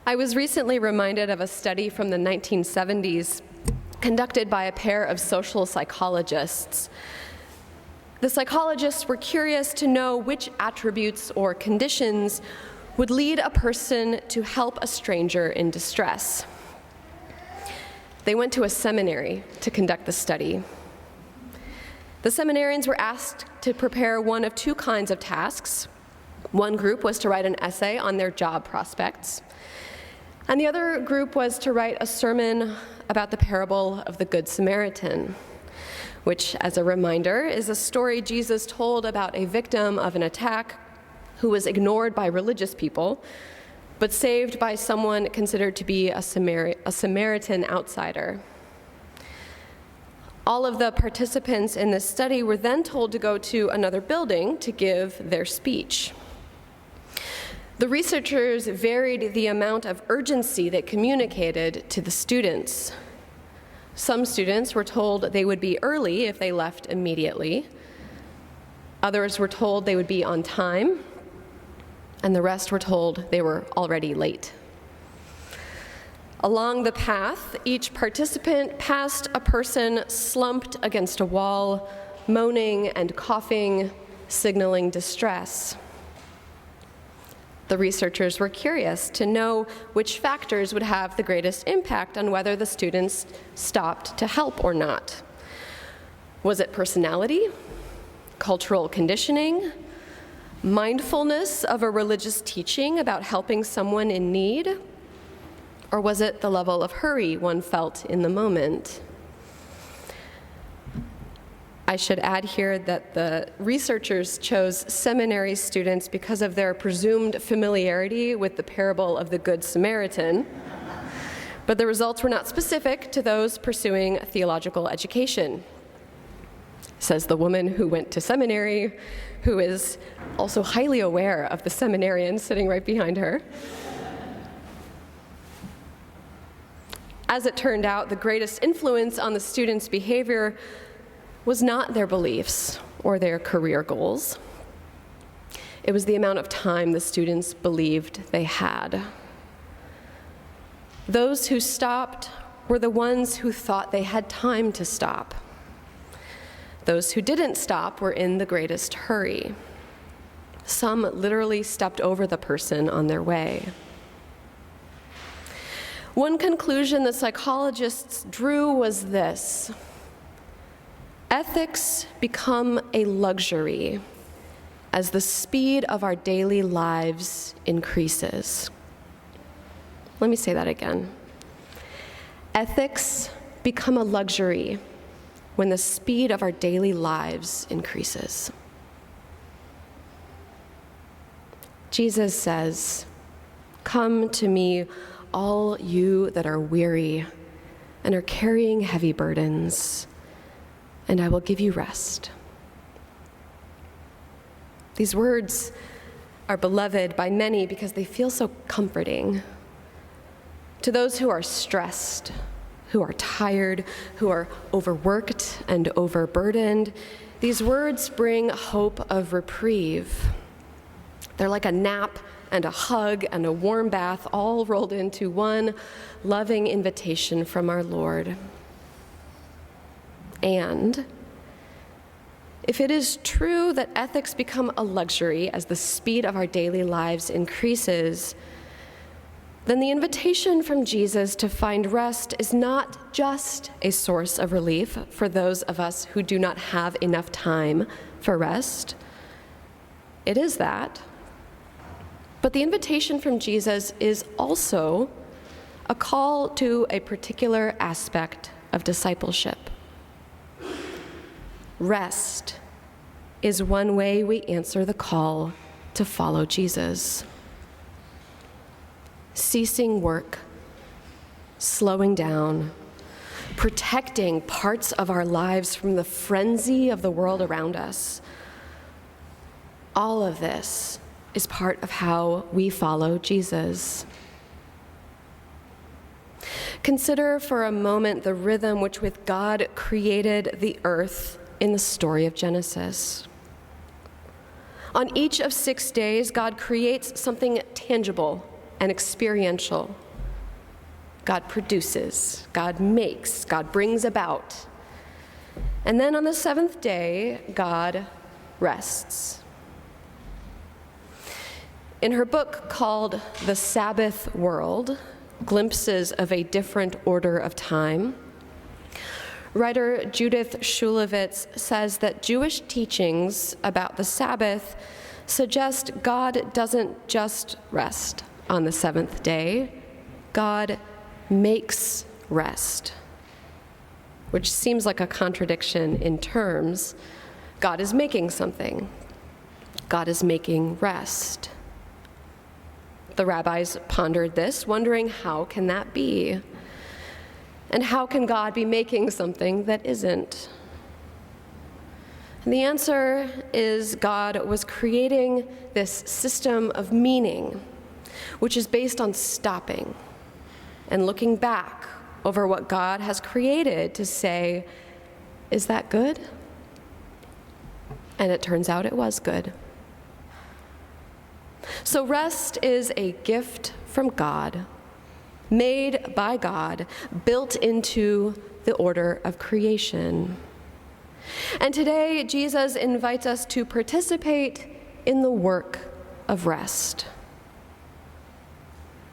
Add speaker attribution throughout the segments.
Speaker 1: I was recently reminded of a study from the 1970s conducted by a pair of social psychologists. The psychologists were curious to know which attributes or conditions would lead a person to help a stranger in distress. They went to a seminary to conduct the study. The seminarians were asked to prepare one of two kinds of tasks. One group was to write an essay on their job prospects, and the other group was to write a sermon about the parable of the Good Samaritan, which, as a reminder, is a story Jesus told about a victim of an attack who was ignored by religious people, but saved by someone considered to be a Samaritan outsider. All of the participants in this study were then told to go to another building to give their speech. The researchers varied the amount of urgency they communicated to the students. Some students were told they would be early if they left immediately. Others were told they would be on time, and the rest were told they were already late. Along the path, each participant passed a person slumped against a wall, moaning and coughing, signaling distress. The researchers were curious to know which factors would have the greatest impact on whether the students stopped to help or not. Was it personality, cultural conditioning, mindfulness of a religious teaching about helping someone in need? Or was it the level of hurry one felt in the moment? I should add here that the researchers chose seminary students because of their presumed familiarity with the parable of the Good Samaritan, but the results were not specific to those pursuing theological education, says the woman who went to seminary, who is also highly aware of the seminarian sitting right behind her. As it turned out, the greatest influence on the students' behavior was not their beliefs or their career goals. It was the amount of time the students believed they had. Those who stopped were the ones who thought they had time to stop. Those who didn't stop were in the greatest hurry. Some literally stepped over the person on their way. One conclusion the psychologists drew was this: ethics become a luxury as the speed of our daily lives increases. Let me say that again. Ethics become a luxury when the speed of our daily lives increases. Jesus says, "Come to me, all you that are weary and are carrying heavy burdens, and I will give you rest." These words are beloved by many because they feel so comforting. To those who are stressed, who are tired, who are overworked and overburdened, these words bring hope of reprieve. They're like a nap and a hug and a warm bath all rolled into one loving invitation from our Lord. And if it is true that ethics become a luxury as the speed of our daily lives increases, then the invitation from Jesus to find rest is not just a source of relief for those of us who do not have enough time for rest. It is that. But the invitation from Jesus is also a call to a particular aspect of discipleship. Rest is one way we answer the call to follow Jesus. Ceasing work, slowing down, protecting parts of our lives from the frenzy of the world around us. All of this is part of how we follow Jesus. Consider for a moment the rhythm which with God created the earth in the story of Genesis. On each of 6 days, God creates something tangible and experiential. God produces, God makes, God brings about. And then on the seventh day, God rests. In her book called The Sabbath World, Glimpses of a Different Order of Time, writer Judith Shulevitz says that Jewish teachings about the Sabbath suggest God doesn't just rest on the seventh day, God makes rest, which seems like a contradiction in terms. God is making something. God is making rest. The rabbis pondered this, wondering how can that be? And how can God be making something that isn't? And the answer is God was creating this system of meaning, which is based on stopping and looking back over what God has created to say, is that good? And it turns out it was good. So rest is a gift from God, made by God, built into the order of creation. And today, Jesus invites us to participate in the work of rest.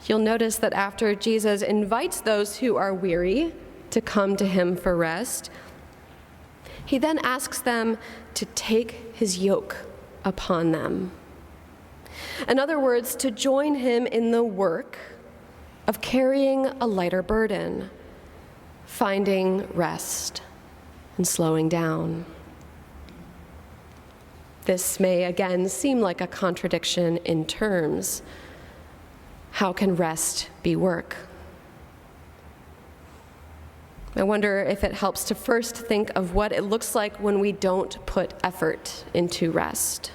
Speaker 1: You'll notice that after Jesus invites those who are weary to come to him for rest, he then asks them to take his yoke upon them. In other words, to join him in the work of carrying a lighter burden, finding rest, and slowing down. This may again seem like a contradiction in terms. How can rest be work? I wonder if it helps to first think of what it looks like when we don't put effort into rest.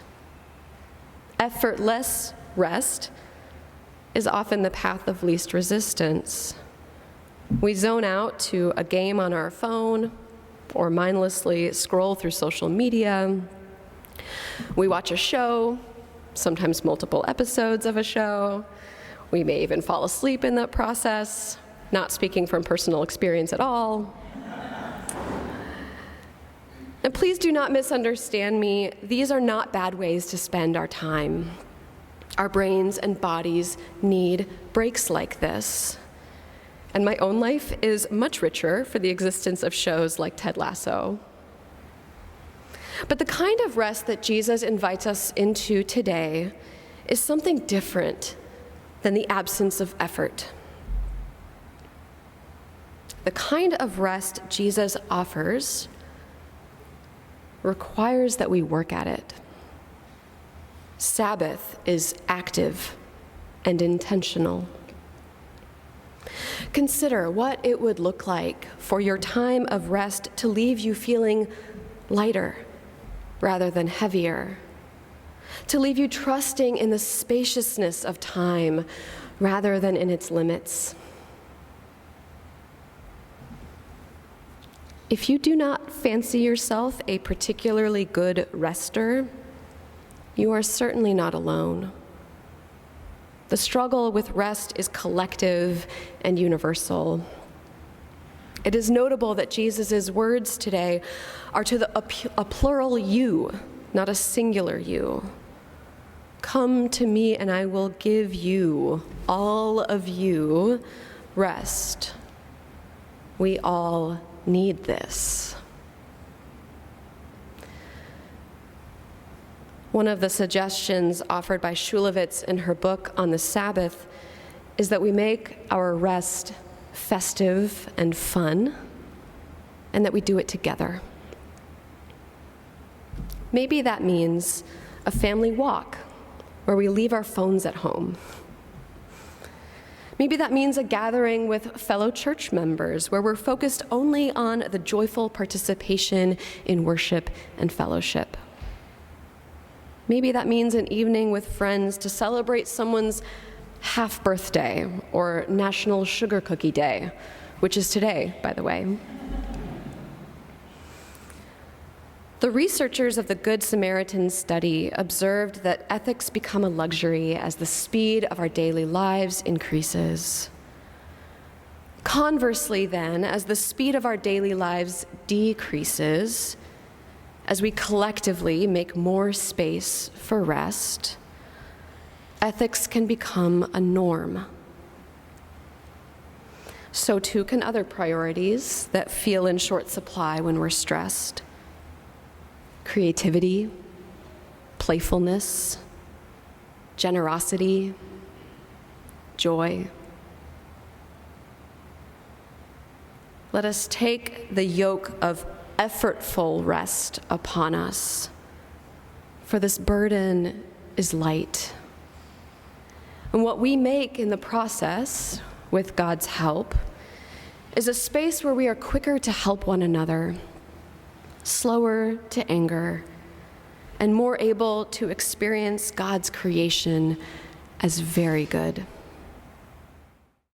Speaker 1: Effortless rest is often the path of least resistance. We zone out to a game on our phone or mindlessly scroll through social media. We watch a show, sometimes multiple episodes of a show. We may even fall asleep in that process, not speaking from personal experience at all. And please do not misunderstand me. These are not bad ways to spend our time. Our brains and bodies need breaks like this. And my own life is much richer for the existence of shows like Ted Lasso. But the kind of rest that Jesus invites us into today is something different than the absence of effort. The kind of rest Jesus offers requires that we work at it. Sabbath is active and intentional. Consider what it would look like for your time of rest to leave you feeling lighter rather than heavier, to leave you trusting in the spaciousness of time rather than in its limits. If you do not fancy yourself a particularly good rester, you are certainly not alone. The struggle with rest is collective and universal. It is notable that Jesus' words today are to a plural you, not a singular you. Come to me and I will give you, all of you, rest. We all need this. One of the suggestions offered by Shulevitz in her book on the Sabbath is that we make our rest festive and fun, and that we do it together. Maybe that means a family walk where we leave our phones at home. Maybe that means a gathering with fellow church members where we're focused only on the joyful participation in worship and fellowship. Maybe that means an evening with friends to celebrate someone's half birthday or National Sugar Cookie Day, which is today, by the way. The researchers of the Good Samaritan study observed that ethics become a luxury as the speed of our daily lives increases. Conversely, then, as the speed of our daily lives decreases, as we collectively make more space for rest, ethics can become a norm. So too can other priorities that feel in short supply when we're stressed. Creativity, playfulness, generosity, joy. Let us take the yoke of effortful rest upon us, for this burden is light. And what we make in the process, with God's help, is a space where we are quicker to help one another, slower to anger, and more able to experience God's creation as very good.